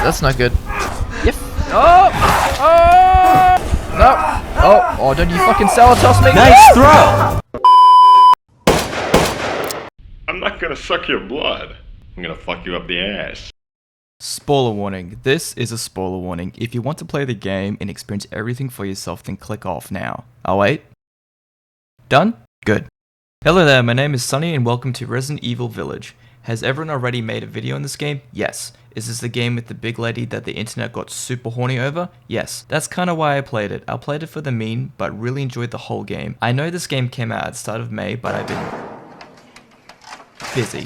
that's not good. Yep. Oh! Oh! No! Oh, don't you fucking sour toss me! Nice throw! I'm not gonna suck your blood. I'm gonna fuck you up the ass. Spoiler warning. This is a spoiler warning. If you want to play the game and experience everything for yourself, then click off now. Oh wait. Done? Good. Hello there, my name is Sunny and welcome to Resident Evil Village. Has everyone already made a video in this game? Yes. Is this the game with the big lady that the internet got super horny over? Yes. That's kinda why I played it. I played it for the meme, but really enjoyed the whole game. I know this game came out at the start of May, but I've been busy.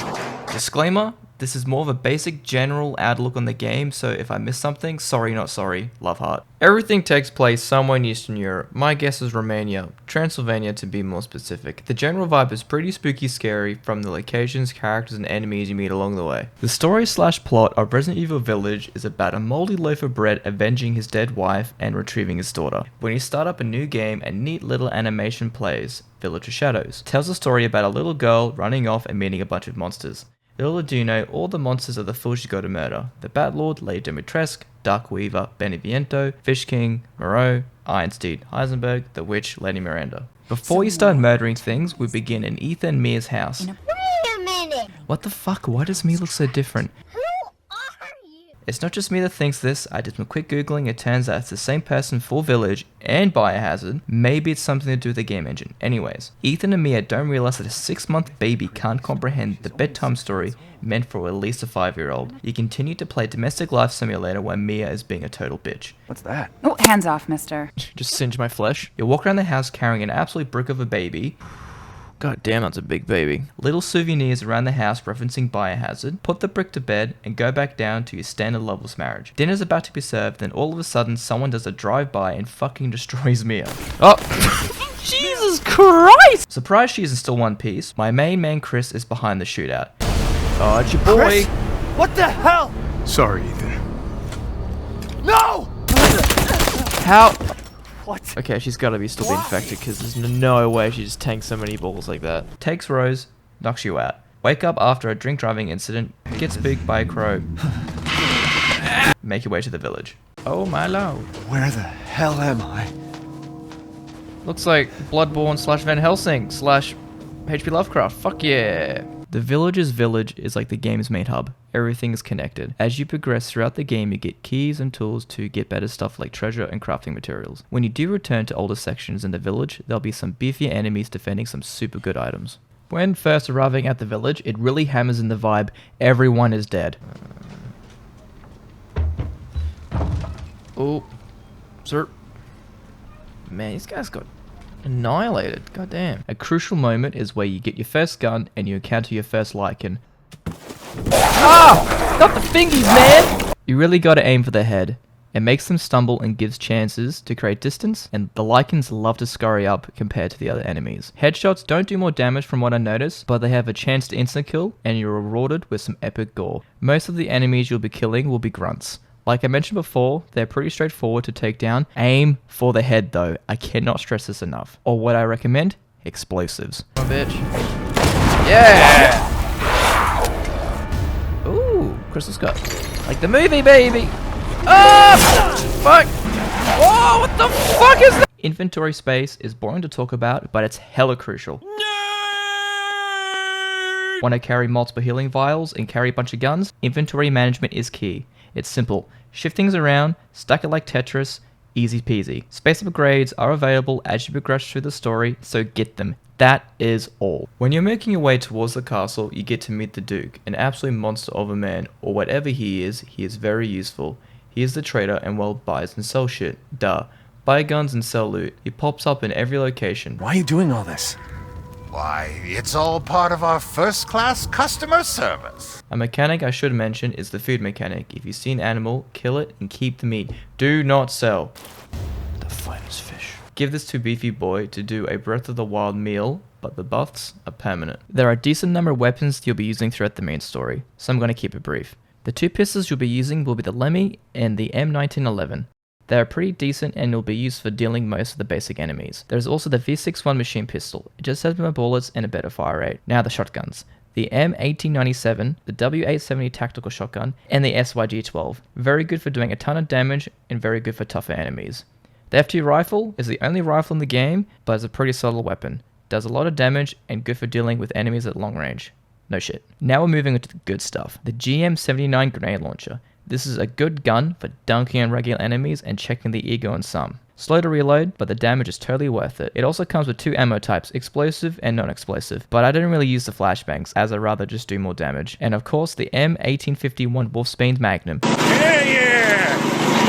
Disclaimer, this is more of a basic general outlook on the game, so if I missed something, sorry not sorry, love heart. Everything takes place somewhere in Eastern Europe. My guess is Romania, Transylvania to be more specific. The general vibe is pretty spooky scary from the locations, characters, and enemies you meet along the way. The story/plot of Resident Evil Village is about a moldy loaf of bread avenging his dead wife and retrieving his daughter. When you start up a new game, a neat little animation plays, Village of Shadows. Tells a story about a little girl running off and meeting a bunch of monsters. Little do you know, all the monsters are the fools you go to murder. The Batlord, Lady Dimitrescu, Dark Weaver, Beneviento, Fish King, Moreau, Ironsteed, Heisenberg, the Witch, Lady Miranda. Before you start murdering things, we begin in Ethan and Mia's house. Wait a minute! What the fuck? Why does Mia look so different? Who are you? It's not just me that thinks this. I did some quick googling. It turns out it's the same person for Village and Biohazard. Maybe it's something to do with the game engine. Anyways, Ethan and Mia don't realize that a 6-month baby can't comprehend the bedtime story meant for at least a 5-year-old. You continue to play Domestic Life Simulator while Mia is being a total bitch. What's that? Oh, hands off, mister. Just singe my flesh. You walk around the house carrying an absolute brick of a baby. God damn, that's a big baby. Little souvenirs around the house referencing Biohazard. Put the brick to bed and go back down to your standard loveless marriage. Dinner's about to be served, then all of a sudden someone does a drive-by and fucking destroys Mia. Oh! Jesus Christ! Surprised she isn't still one piece. My main man Chris is behind the shootout. Oh, it's your boy! Chris? What the hell? Sorry, Ethan. No! How? What? Okay, she's gotta be still be infected because there's no way she just tanks so many balls like that. Takes Rose, knocks you out. Wake up after a drink driving incident, gets spooked by a crow. Make your way to the village. Oh my lord. Where the hell am I? Looks like Bloodborne / Van Helsing / H.P. Lovecraft. Fuck yeah. The village's village is like the game's main hub. Everything is connected. As you progress throughout the game, you get keys and tools to get better stuff like treasure and crafting materials. When you do return to older sections in the village, there'll be some beefier enemies defending some super good items. When first arriving at the village, it really hammers in the vibe, everyone is dead. Oh, sir. Man, these guys got annihilated. Goddamn. A crucial moment is where you get your first gun and you encounter your first Lycan. Ah! Not the fingies, man! You really gotta aim for the head. It makes them stumble and gives chances to create distance, and the Lycans love to scurry up compared to the other enemies. Headshots don't do more damage from what I noticed, but they have a chance to insta-kill, and you're rewarded with some epic gore. Most of the enemies you'll be killing will be grunts. Like I mentioned before, they're pretty straightforward to take down. Aim for the head though, I cannot stress this enough. Or what I recommend, explosives. Oh bitch. Yeah! Ooh, Crystal Scott. Like the movie, baby! Ah! Fuck! Oh, what the fuck is that? Inventory space is boring to talk about, but it's hella crucial. Want to carry multiple healing vials and carry a bunch of guns? Inventory management is key. It's simple. Shift things around, stack it like Tetris, easy peasy. Space upgrades are available as you progress through the story, so get them. That is all. When you're making your way towards the castle, you get to meet the Duke, an absolute monster of a man, or whatever he is very useful. He is the trader and well buys and sells shit. Duh. Buy guns and sell loot. He pops up in every location. Why are you doing all this? Why, it's all part of our first-class customer service. A mechanic I should mention is the food mechanic. If you see an animal, kill it and keep the meat. Do not sell. The finest fish. Give this to Beefy Boy to do a Breath of the Wild meal, but the buffs are permanent. There are a decent number of weapons you'll be using throughout the main story, so I'm going to keep it brief. The 2 pistols you'll be using will be the Lemmy and the M1911. They are pretty decent and will be used for dealing most of the basic enemies. There's also the V61 machine pistol. It just has more bullets and a better fire rate. Now the shotguns. the M1897, the W870 tactical shotgun, and the SYG-12. Very good for doing a ton of damage and very good for tougher enemies. The FT rifle is the only rifle in the game, but it's a pretty solid weapon. Does a lot of damage and good for dealing with enemies at long range. No shit. Now we're moving into the good stuff. The GM79 grenade launcher. This is a good gun for dunking on regular enemies and checking the ego on some. Slow to reload, but the damage is totally worth it. It also comes with two ammo types, explosive and non-explosive, but I don't really use the flashbangs as I rather just do more damage. And of course the M1851 Wolfsbane's Magnum. Yeah!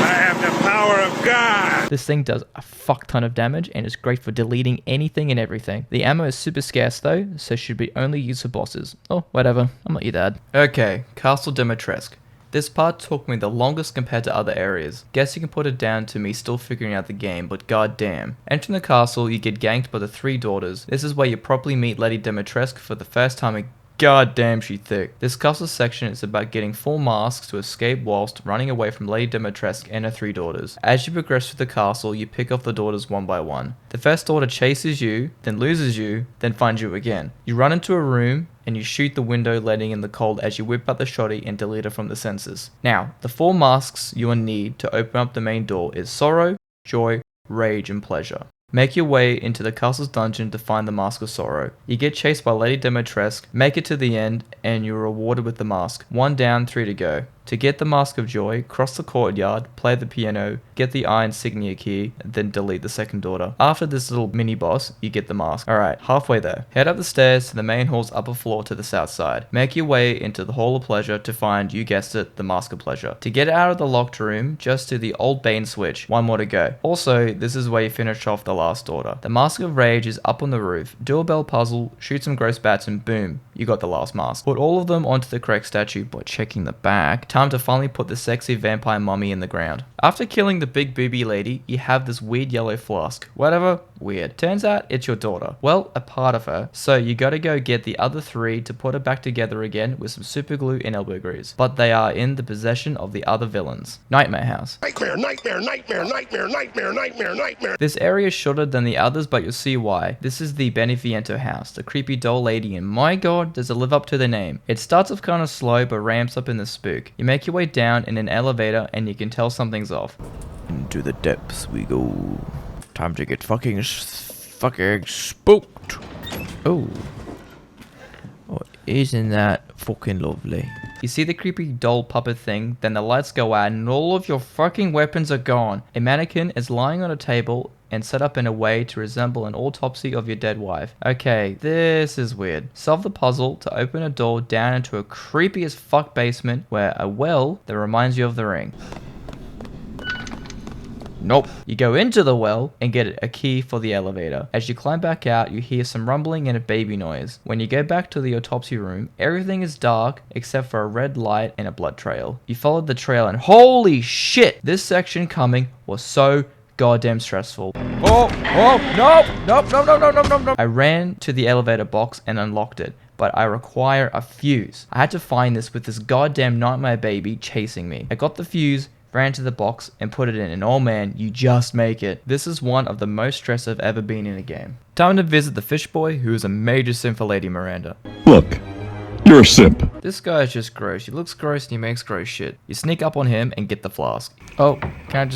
I have the power of God! This thing does a fuck ton of damage and is great for deleting anything and everything. The ammo is super scarce though, so should be only used for bosses. Oh, whatever, I'm not your dad. Okay, Castle Dimitrescu. This part took me the longest compared to other areas. Guess you can put it down to me still figuring out the game, but goddamn. Entering the castle, you get ganked by the three daughters. This is where you properly meet Lady Dimitrescu for the first time and goddamn she thick. This castle section is about getting 4 masks to escape whilst running away from Lady Dimitrescu and her 3 daughters. As you progress through the castle, you pick off the daughters one by one. The first daughter chases you, then loses you, then finds you again. You run into a room, and you shoot the window letting in the cold as you whip out the shotty and delete her from the sensors. Now, the 4 masks you will need to open up the main door is Sorrow, Joy, Rage, and Pleasure. Make your way into the castle's dungeon to find the Mask of Sorrow. You get chased by Lady Dimitrescu, make it to the end, and you're rewarded with the mask. 1 down, 3 to go. To get the Mask of Joy, cross the courtyard, play the piano, get the eye insignia key, then delete the second daughter. After this little mini boss, you get the mask. Alright, halfway there. Head up the stairs to the main hall's upper floor to the south side. Make your way into the Hall of Pleasure to find, you guessed it, the Mask of Pleasure. To get out of the locked room, just do the old Bane switch. 1 more to go. Also, this is where you finish off the last daughter. The Mask of Rage is up on the roof. Do a bell puzzle, shoot some gross bats, and boom, you got the last mask. Put all of them onto the correct statue by checking the back. Time to finally put the sexy vampire mummy in the ground. After killing the big booby lady, you have this weird yellow flask. Whatever, weird. Turns out it's your daughter. Well, a part of her. So you gotta go get the other 3 to put her back together again with some super glue and elbow grease. But they are in the possession of the other villains. Nightmare House. Nightmare, nightmare, nightmare, nightmare, nightmare, nightmare, nightmare. This area is shorter than the others, but you'll see why. This is the Benefiento house, the creepy doll lady, and my god, does it live up to the name. It starts off kinda slow, but ramps up in the spook. You make your way down in an elevator, and you can tell something's off. Into the depths we go. Time to get fucking spooked. Oh. Oh, isn't that fucking lovely? You see the creepy doll puppet thing, then the lights go out and all of your fucking weapons are gone. A mannequin is lying on a table and set up in a way to resemble an autopsy of your dead wife. Okay, this is weird. Solve the puzzle to open a door down into a creepy as fuck basement where a well that reminds you of the ring. Nope. You go into the well and get a key for the elevator. As you climb back out, you hear some rumbling and a baby noise. When you go back to the autopsy room, everything is dark except for a red light and a blood trail. You followed the trail and holy shit! This section coming was so goddamn stressful. Oh, no. I ran to the elevator box and unlocked it, but I require a fuse. I had to find this with this goddamn nightmare baby chasing me. I got the fuse, ran to the box and put it in, and oh man, you just make it. This is one of the most stressed I've ever been in a game. Time to visit the fish boy, who is a major simp for Lady Miranda. Look, you're a simp. This guy is just gross. He looks gross and he makes gross shit. You sneak up on him and get the flask. Oh, can I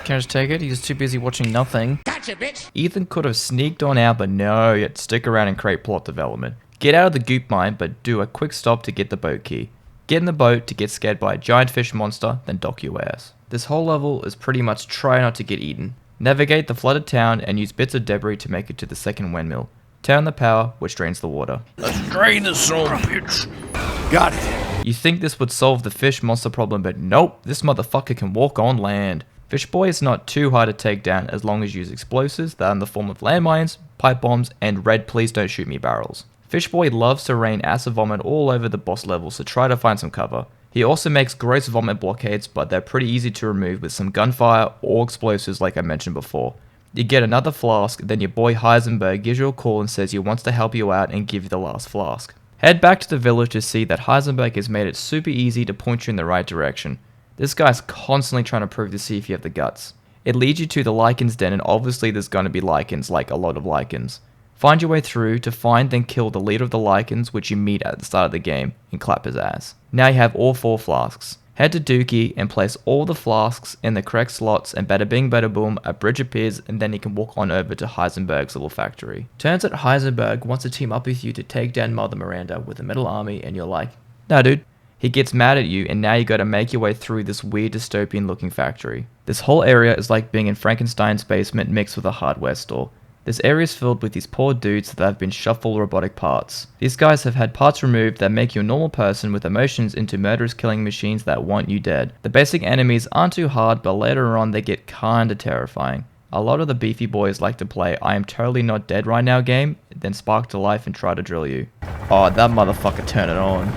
just take it? He's too busy watching nothing. Gotcha, bitch. Ethan could have sneaked on out, but no, you had to stick around and create plot development. Get out of the goop mine, but do a quick stop to get the boat key. Get in the boat to get scared by a giant fish monster, then dock your ass. This whole level is pretty much try not to get eaten. Navigate the flooded town and use bits of debris to make it to the second windmill. Turn the power, which drains the water. Let's drain the son of a bitch. Got it. You think this would solve the fish monster problem, but nope, this motherfucker can walk on land. Fish boy is not too hard to take down as long as you use explosives that are in the form of landmines, pipe bombs, and red please don't shoot me barrels. Fishboy loves to rain acid vomit all over the boss level, so try to find some cover. He also makes gross vomit blockades, but they're pretty easy to remove with some gunfire or explosives like I mentioned before. You get another flask, then your boy Heisenberg gives you a call and says he wants to help you out and give you the last flask. Head back to the village to see that Heisenberg has made it super easy to point you in the right direction. This guy's constantly trying to prove to see if you have the guts. It leads you to the Lycan's den, and obviously there's going to be Lycans, like a lot of Lycans. Find your way through to find then kill the leader of the Lycans, which you meet at the start of the game, and clap his ass. Now you have all 4 flasks. Head to Dookie and place all the flasks in the correct slots, and bada bing bada boom, a bridge appears, and then you can walk on over to Heisenberg's little factory. Turns out Heisenberg wants to team up with you to take down Mother Miranda with the Metal Army, and you're like, nah dude. He gets mad at you, and now you gotta make your way through this weird dystopian looking factory. This whole area is like being in Frankenstein's basement mixed with a hardware store. This area is filled with these poor dudes that have been shoved full of robotic parts. These guys have had parts removed that make you a normal person with emotions into murderous killing machines that want you dead. The basic enemies aren't too hard, but later on they get kinda terrifying. A lot of the beefy boys like to play I am totally not dead right now game, then spark to life and try to drill you. Oh, that motherfucker turn it on.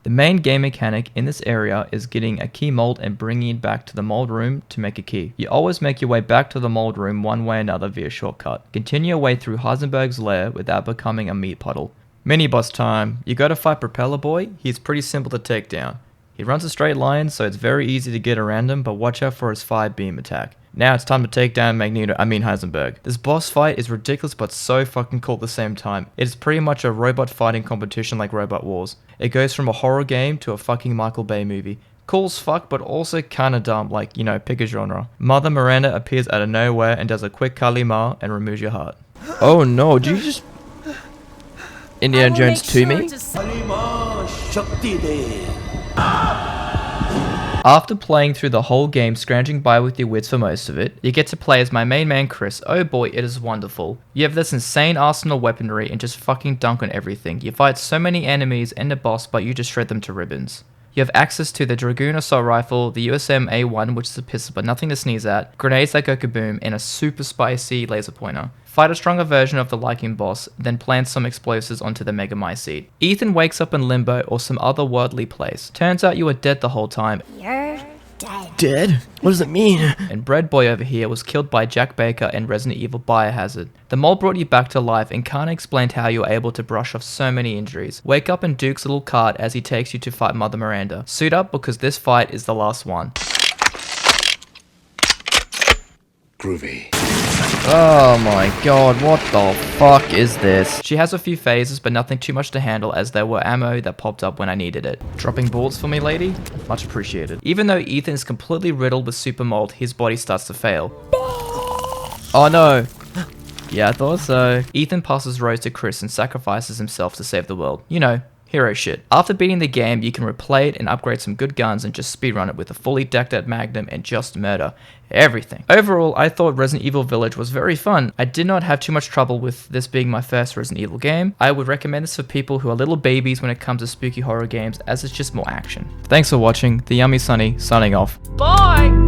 The main game mechanic in this area is getting a key mold and bringing it back to the mold room to make a key. You always make your way back to the mold room one way or another via shortcut. Continue your way through Heisenberg's lair without becoming a meat puddle. Mini boss time. You gotta fight Propeller Boy. He's pretty simple to take down. He runs a straight line, so it's very easy to get around him, but watch out for his fire beam attack. Now it's time to take down Heisenberg. This boss fight is ridiculous but so fucking cool at the same time. It is pretty much a robot fighting competition like Robot Wars. It goes from a horror game to a fucking Michael Bay movie. Cool as fuck, but also kinda dumb, like, pick a genre. Mother Miranda appears out of nowhere and does a quick Kalima and removes your heart. Oh no, did you just Indiana Jones to me? After playing through the whole game scrounging by with your wits for most of it, you get to play as my main man Chris. Oh boy, it is wonderful. You have this insane arsenal weaponry and just fucking dunk on everything. You fight so many enemies and a boss, but you just shred them to ribbons. You have access to the Dragoon Assault Rifle, the USM A1, which is a pistol but nothing to sneeze at, grenades that go kaboom, and a super spicy laser pointer. Fight a stronger version of the Lycan boss, then plant some explosives onto the Mega Mycete. Ethan wakes up in Limbo or some otherworldly place. Turns out you were dead the whole time. You're dead. Dead? What does it mean? And Bread Boy over here was killed by Jack Baker in Resident Evil Biohazard. The mole brought you back to life and kinda explained how you were able to brush off so many injuries. Wake up in Duke's little cart as he takes you to fight Mother Miranda. Suit up because this fight is the last one. Groovy. Oh my god, what the fuck is this? She has a few phases, but nothing too much to handle as there were ammo that popped up when I needed it. Dropping bullets for me, lady? Much appreciated. Even though Ethan is completely riddled with super mold, his body starts to fail. Oh no. Yeah, I thought so. Ethan passes Rose to Chris and sacrifices himself to save the world. You know, hero shit. After beating the game, you can replay it and upgrade some good guns and just speedrun it with a fully decked out Magnum and just murder everything. Overall, I thought Resident Evil Village was very fun. I did not have too much trouble with this being my first Resident Evil game. I would recommend this for people who are little babies when it comes to spooky horror games, as it's just more action. Thanks for watching. The Yummy Sunny signing off. Bye!